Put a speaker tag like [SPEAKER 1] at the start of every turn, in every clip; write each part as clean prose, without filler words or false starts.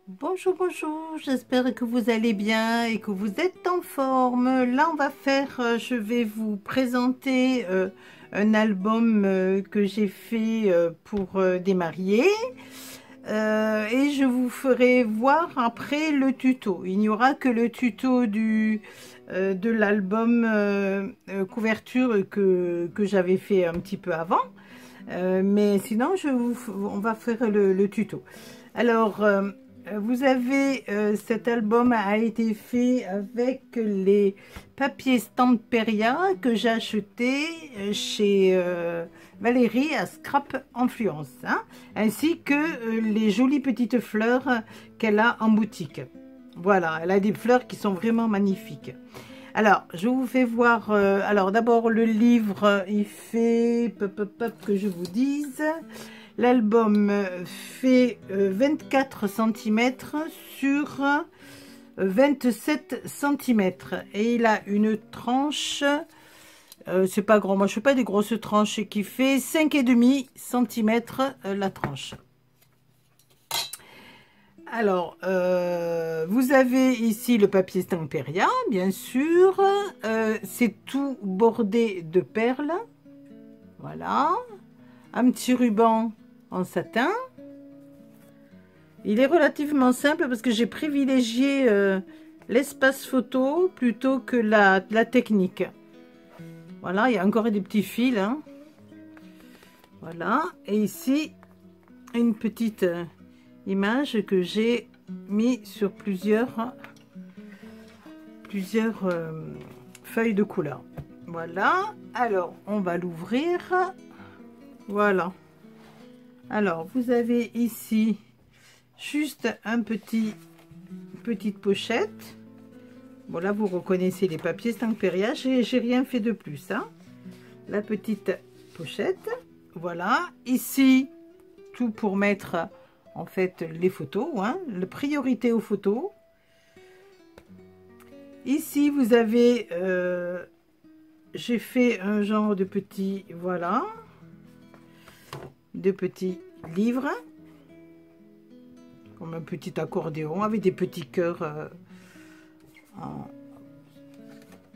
[SPEAKER 1] Bonjour, bonjour, j'espère que vous allez bien et que vous êtes en forme. Là, on va faire, je vais vous présenter un album que j'ai fait pour des mariés. Et je vous ferai voir après le tuto. Il n'y aura que le tuto de l'album couverture que j'avais fait un petit peu avant. Mais sinon, on va faire le tuto. Alors, vous avez, cet album a été fait avec les papiers Stamperia que j'ai acheté chez Valérie à Scrap Influence, hein, ainsi que les jolies petites fleurs qu'elle a en boutique. Voilà, elle a des fleurs qui sont vraiment magnifiques. Alors, je vous fais voir, alors d'abord le livre, il fait, que je vous dise, l'album fait 24 cm sur 27 cm et il a une tranche, c'est pas grand, moi je fais pas des grosses tranches, qui fait 5,5 cm la tranche. Alors, vous avez ici le papier Stamperia, bien sûr. C'est tout bordé de perles. Voilà. Un petit ruban en satin. Il est relativement simple parce que j'ai privilégié l'espace photo plutôt que la technique. Voilà, il y a encore des petits fils, hein. Voilà. Et ici, une petite image que j'ai mis sur plusieurs feuilles de couleur. Voilà, alors on va l'ouvrir. Voilà, alors vous avez ici juste petite pochette. Bon, là vous reconnaissez les papiers Stamperia, j'ai rien fait de plus, hein. La petite pochette, voilà. Ici tout pour mettre en fait les photos, hein, la priorité aux photos. Ici vous avez j'ai fait un genre de petit, voilà, de petits livres comme un petit accordéon avec des petits cœurs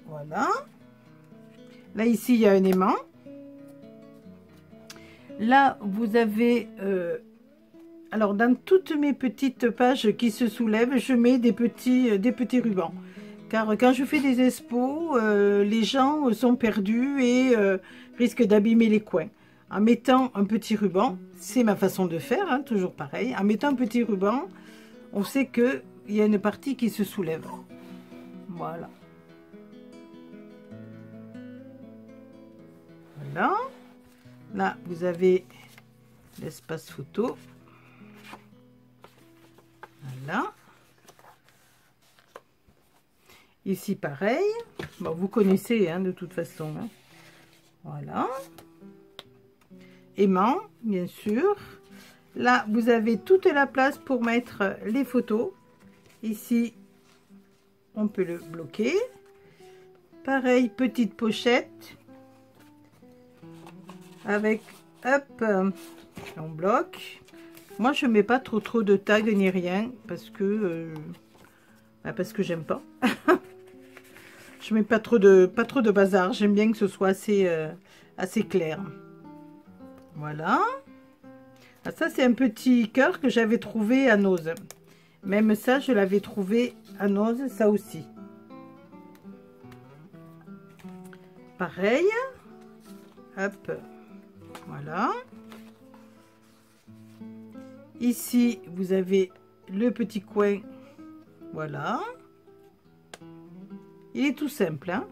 [SPEAKER 1] voilà. Là ici il y a un aimant. Là vous avez alors dans toutes mes petites pages qui se soulèvent, je mets des petits rubans. Car quand je fais des expos, les gens sont perdus et risquent d'abîmer les coins. En mettant un petit ruban, c'est ma façon de faire, hein, toujours pareil. En mettant un petit ruban, on sait qu'il y a une partie qui se soulève. Voilà. Voilà. Là, vous avez l'espace photo. Voilà. Ici, pareil. Bon, vous connaissez, hein, de toute façon. Hein. Voilà. Aimant, bien sûr. Là, vous avez toute la place pour mettre les photos. Ici, on peut le bloquer. Pareil, petite pochette. Avec, hop, on bloque. Moi, je mets pas trop de tags ni rien parce que j'aime pas. Je mets pas trop de bazar. J'aime bien que ce soit assez clair. Voilà. Ah, ça, c'est un petit cœur que j'avais trouvé à Nose. Même ça, je l'avais trouvé à Nose, ça aussi. Pareil. Hop. Voilà. Ici, vous avez le petit coin. Voilà. Il est tout simple, hein.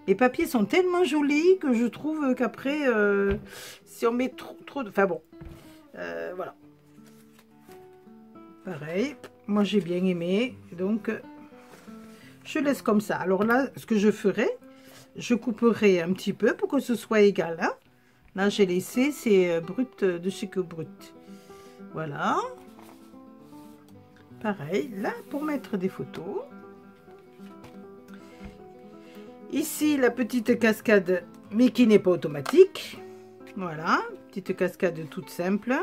[SPEAKER 1] Les papiers sont tellement jolis que je trouve qu'après, si on met trop de... Enfin bon, voilà. Pareil, moi j'ai bien aimé, donc je laisse comme ça. Alors là, ce que je ferai, je couperai un petit peu pour que ce soit égal, hein. Là, j'ai laissé, c'est brut de chez que brut. Voilà. Pareil, là, pour mettre des photos. Ici, la petite cascade, mais qui n'est pas automatique. Voilà, petite cascade toute simple.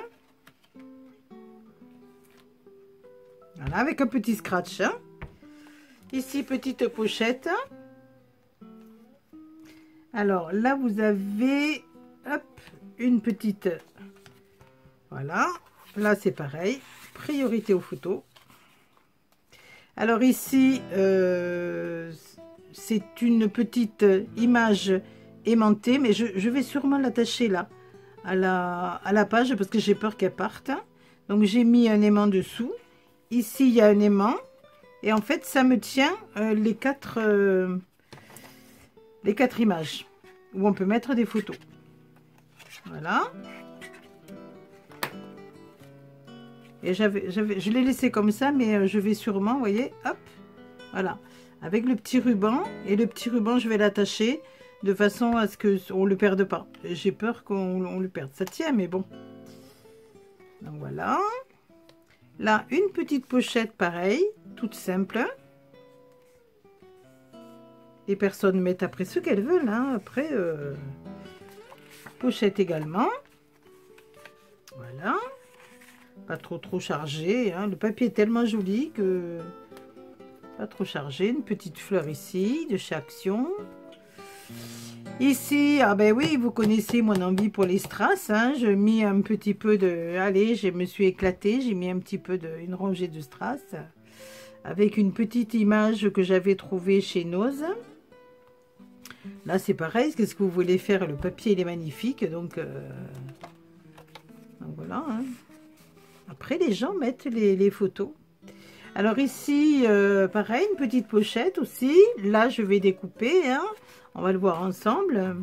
[SPEAKER 1] Voilà, avec un petit scratch. Hein. Ici, petite pochette. Alors là, vous avez hop, une petite... Voilà. Là, c'est pareil. Priorité aux photos. Alors ici, c'est une petite image aimantée, mais je vais sûrement l'attacher là, à la page, parce que j'ai peur qu'elle parte. Donc j'ai mis un aimant dessous. Ici, il y a un aimant. Et en fait, ça me tient les quatre images, où on peut mettre des photos. Voilà. Et je l'ai laissé comme ça, mais je vais sûrement, vous voyez, hop, voilà, avec le petit ruban. Et le petit ruban, je vais l'attacher de façon à ce qu'on ne le perde pas. J'ai peur qu'on le perde. Ça tient, mais bon. Donc voilà. Là, une petite pochette pareille, toute simple. Les personnes mettent après ce qu'elles veulent. Hein. Après, pochette également. Voilà. Pas trop chargé, hein. Le papier est tellement joli que pas trop chargé. Une petite fleur ici de chez Action. Ici, ah ben oui, vous connaissez mon envie pour les strass, hein. Je mis un petit peu de, allez, je me suis éclatée, j'ai mis un petit peu une rangée de strass avec une petite image que j'avais trouvée chez Nose. Là c'est pareil, qu'est-ce que vous voulez faire, le papier il est magnifique, donc voilà, hein. Après, les gens mettent les photos. Alors ici, pareil, une petite pochette aussi. Là, je vais découper. Hein. On va le voir ensemble.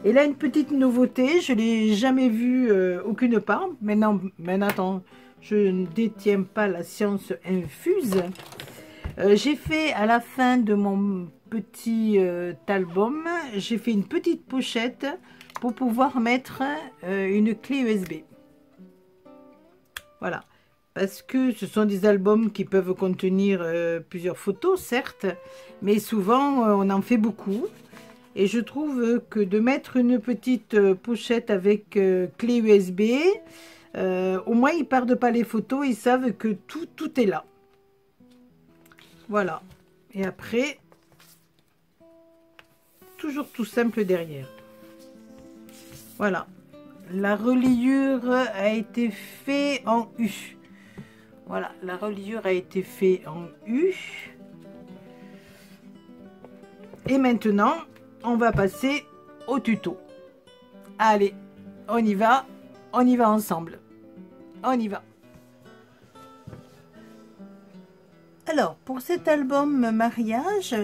[SPEAKER 1] Et là, une petite nouveauté. Je ne l'ai jamais vue aucune part. Maintenant, attends, je ne détiens pas la science infuse. J'ai fait à la fin de mon petit album, j'ai fait une petite pochette pour pouvoir mettre une clé USB. Voilà, parce que ce sont des albums qui peuvent contenir plusieurs photos, certes, mais souvent on en fait beaucoup. Et je trouve que de mettre une petite pochette avec clé USB, au moins ils ne perdent pas les photos, ils savent que tout est là. Voilà. Et après, toujours tout simple derrière. Voilà. La reliure a été faite en U. Voilà, la reliure a été faite en U. Et maintenant, on va passer au tuto. Allez, on y va ensemble. On y va. Alors, pour cet album mariage,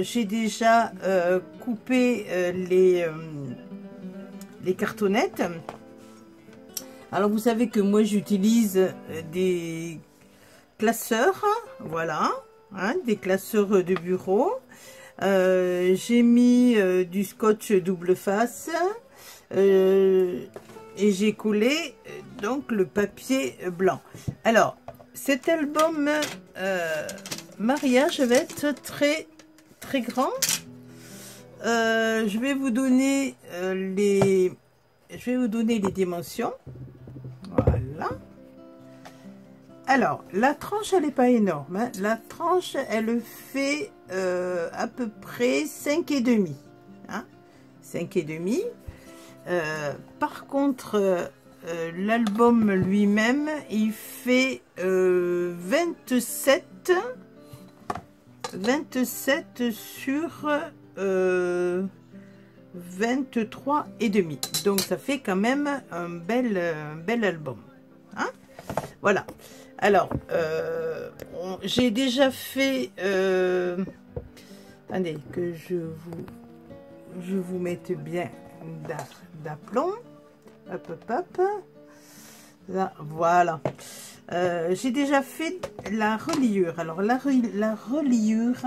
[SPEAKER 1] j'ai déjà coupé les cartonnettes. Alors vous savez que moi j'utilise des classeurs, voilà, hein, des classeurs de bureau. J'ai mis du scotch double face et j'ai collé donc le papier blanc. Alors cet album mariage va être très grand. Je vais vous donner les dimensions. Voilà. Alors, la tranche, elle n'est pas énorme. Hein. La tranche, elle fait à peu près 5,5. Hein. 5,5. Par contre, l'album lui-même, il fait 27 sur 23,5. Donc ça fait quand même un bel album. Hein, voilà. Alors, j'ai déjà fait... attendez, que je vous mette bien d'aplomb. Hop, hop, hop. Là, voilà. J'ai déjà fait la reliure. Alors, la reliure,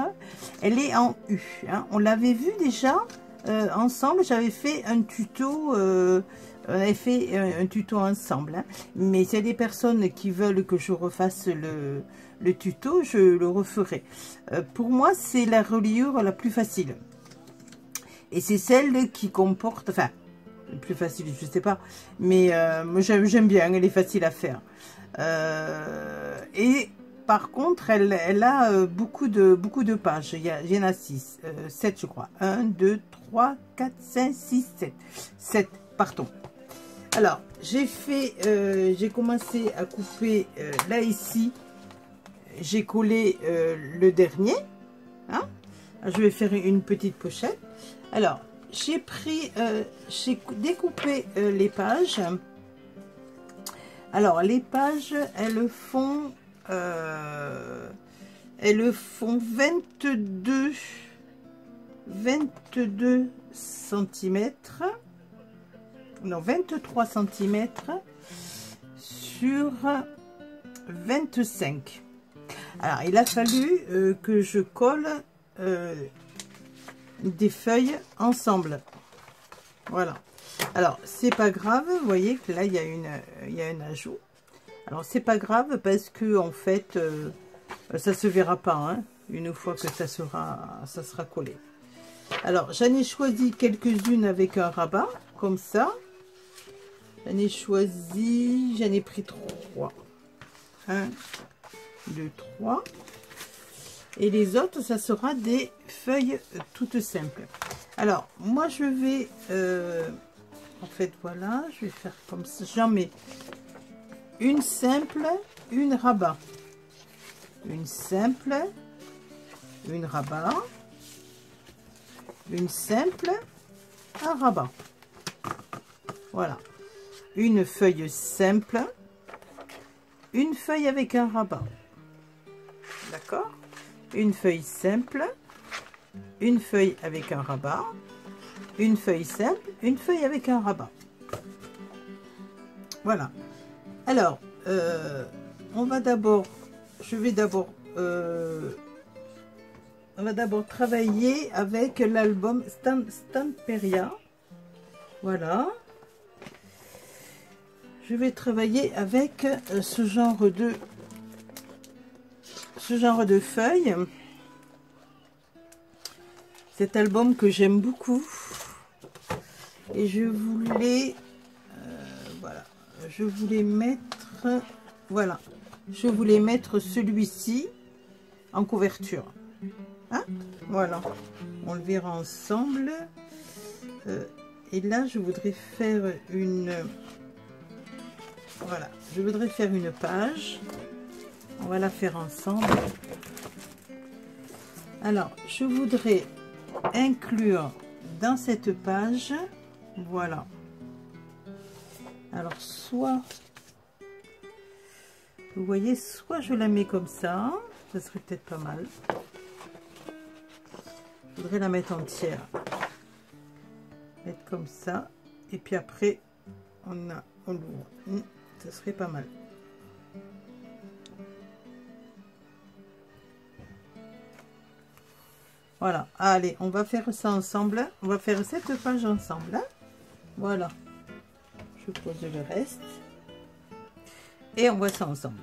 [SPEAKER 1] elle est en U. Hein. On l'avait vu déjà ensemble. J'avais fait un tuto... on avait fait un tuto ensemble, hein. Mais s'il y a des personnes qui veulent que je refasse le tuto, je le referai. Pour moi, c'est la reliure la plus facile. Et c'est celle qui comporte... Enfin, plus facile, je sais pas. Mais moi, j'aime bien, elle est facile à faire. Et par contre, elle a beaucoup de pages. Il y en a 6, 7 je crois. 1, 2, 3, 4, 5, 6, 7. 7, partons. Alors, j'ai commencé à couper là ici. J'ai collé le dernier. Hein? Je vais faire une petite pochette. Alors, j'ai découpé les pages. Alors, les pages, elles font 22 centimètres. Non, 23 centimètres sur 25. Alors, il a fallu que je colle des feuilles ensemble. Voilà. Alors, c'est pas grave. Vous voyez que là, il y a un ajout. Alors, c'est pas grave parce que, en fait, ça se verra pas, hein, une fois que ça sera collé. Alors, j'en ai choisi quelques-unes avec un rabat, comme ça. J'en ai pris 3. 1, 2, 3. Et les autres, ça sera des feuilles toutes simples. Alors, moi, je vais... en fait, voilà, je vais faire comme ça. J'en mets une simple, une rabat. Une simple, une rabat. Une simple, un rabat. Voilà. Une feuille simple, une feuille avec un rabat. D'accord? Une feuille simple, une feuille avec un rabat, une feuille simple, une feuille avec un rabat. Voilà. Alors, on va d'abord travailler avec l'album Stamperia. Voilà. Je vais travailler avec ce genre de feuilles. Cet album que j'aime beaucoup. Et je voulais voilà, je voulais mettre celui-ci en couverture. Hein? Voilà, on le verra ensemble. Et là, je voudrais faire une page. On va la faire ensemble. Alors, je voudrais inclure dans cette page, voilà. Alors, soit, vous voyez, soit je la mets comme ça serait peut-être pas mal. Je voudrais la mettre entière. Mettre comme ça. Et puis après, on l'ouvre. Ça serait pas mal. Voilà, allez, on va faire ça ensemble. On va faire cette page ensemble. Hein. Voilà. Je pose le reste. Et on voit ça ensemble.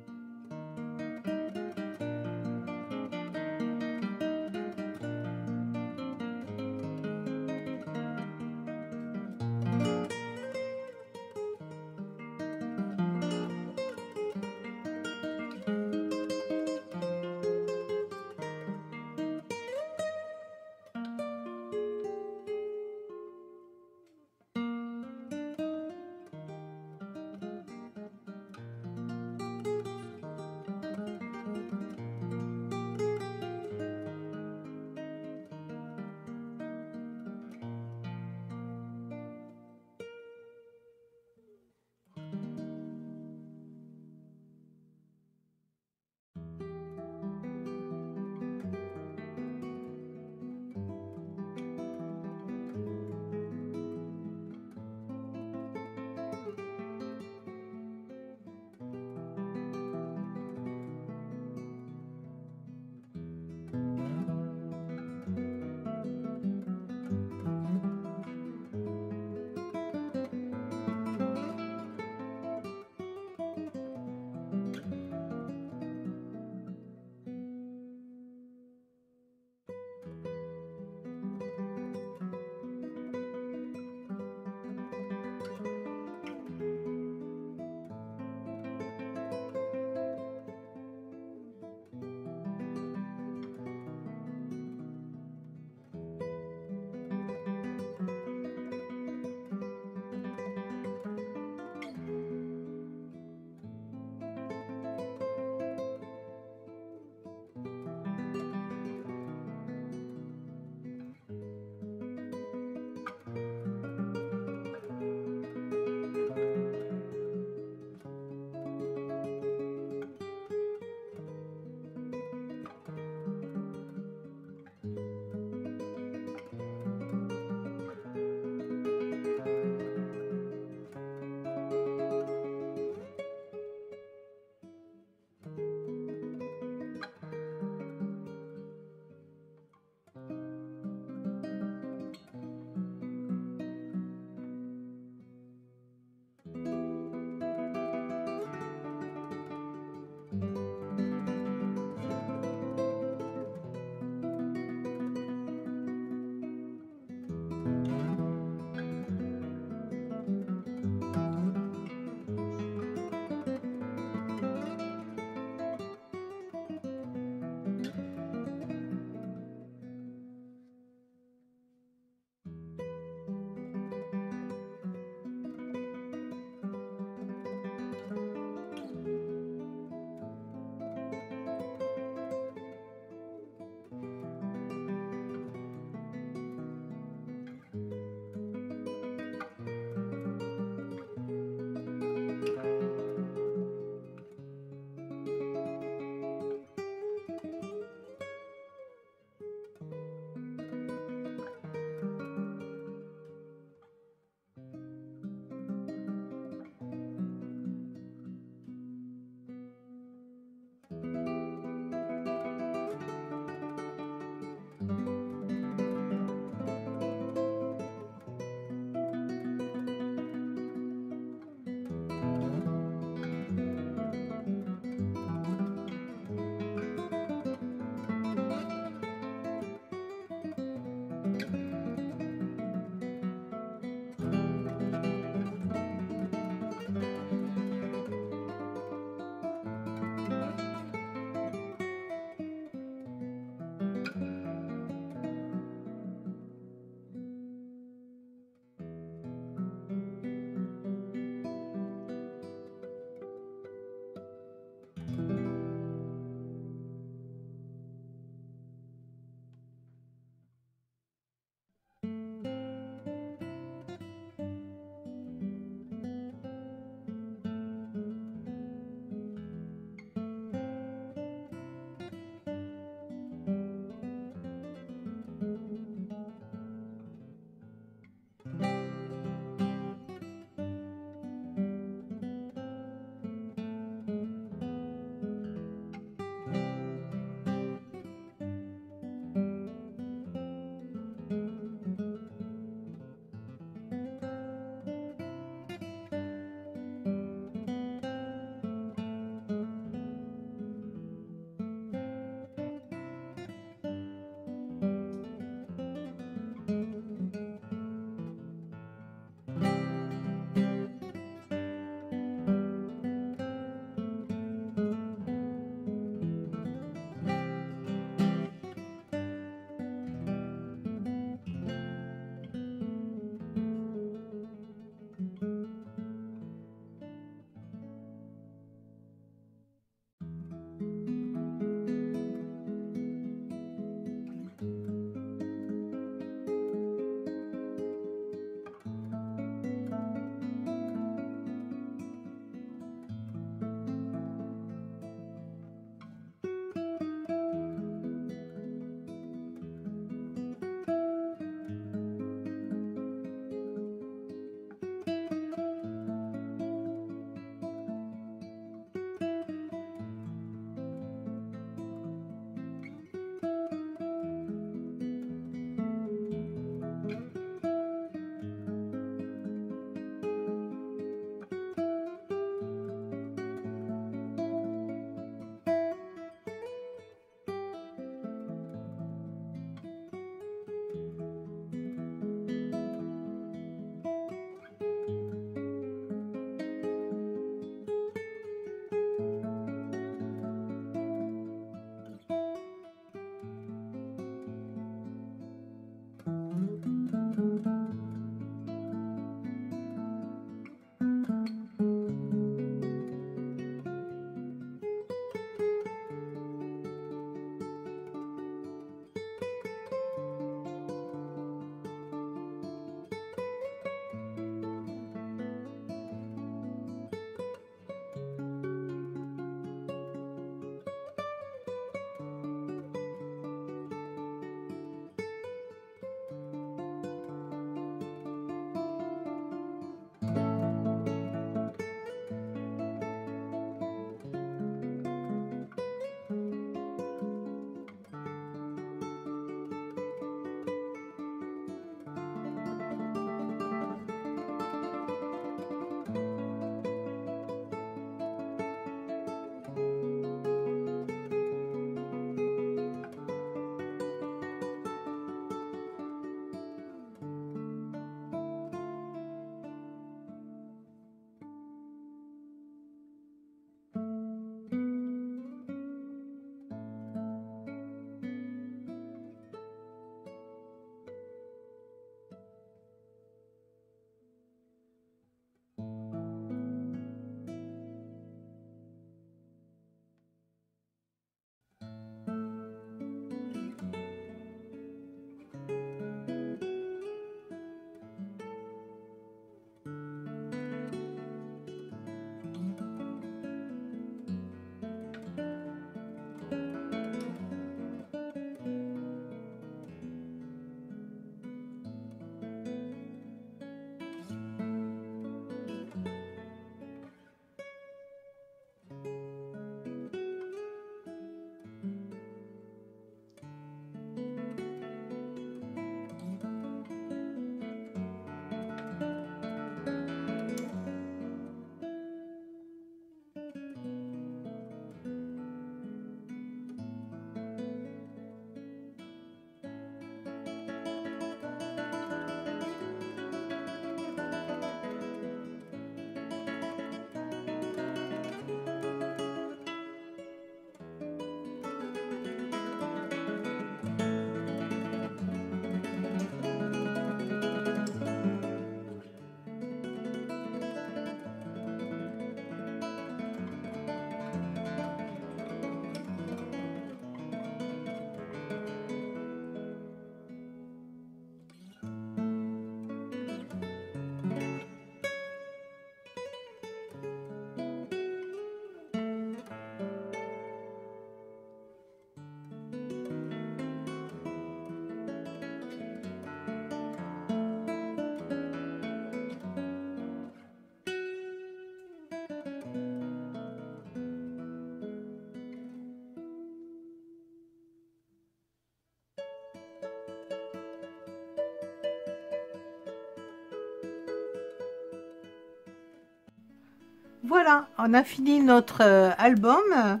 [SPEAKER 1] Voilà, on a fini notre album.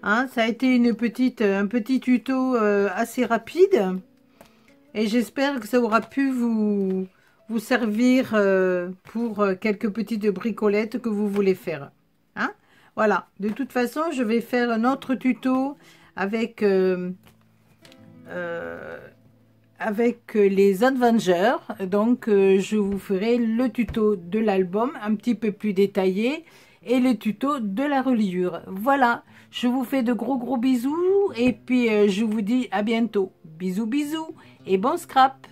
[SPEAKER 1] Hein, ça a été un petit tuto assez rapide. Et j'espère que ça aura pu vous servir pour quelques petites bricolettes que vous voulez faire. Hein? Voilà, de toute façon, je vais faire un autre tuto avec, avec les Avengers. Donc, je vous ferai le tuto de l'album un petit peu plus détaillé et le tuto de la reliure. Voilà, je vous fais de gros bisous et puis je vous dis à bientôt. Bisous, bisous et bon scrap!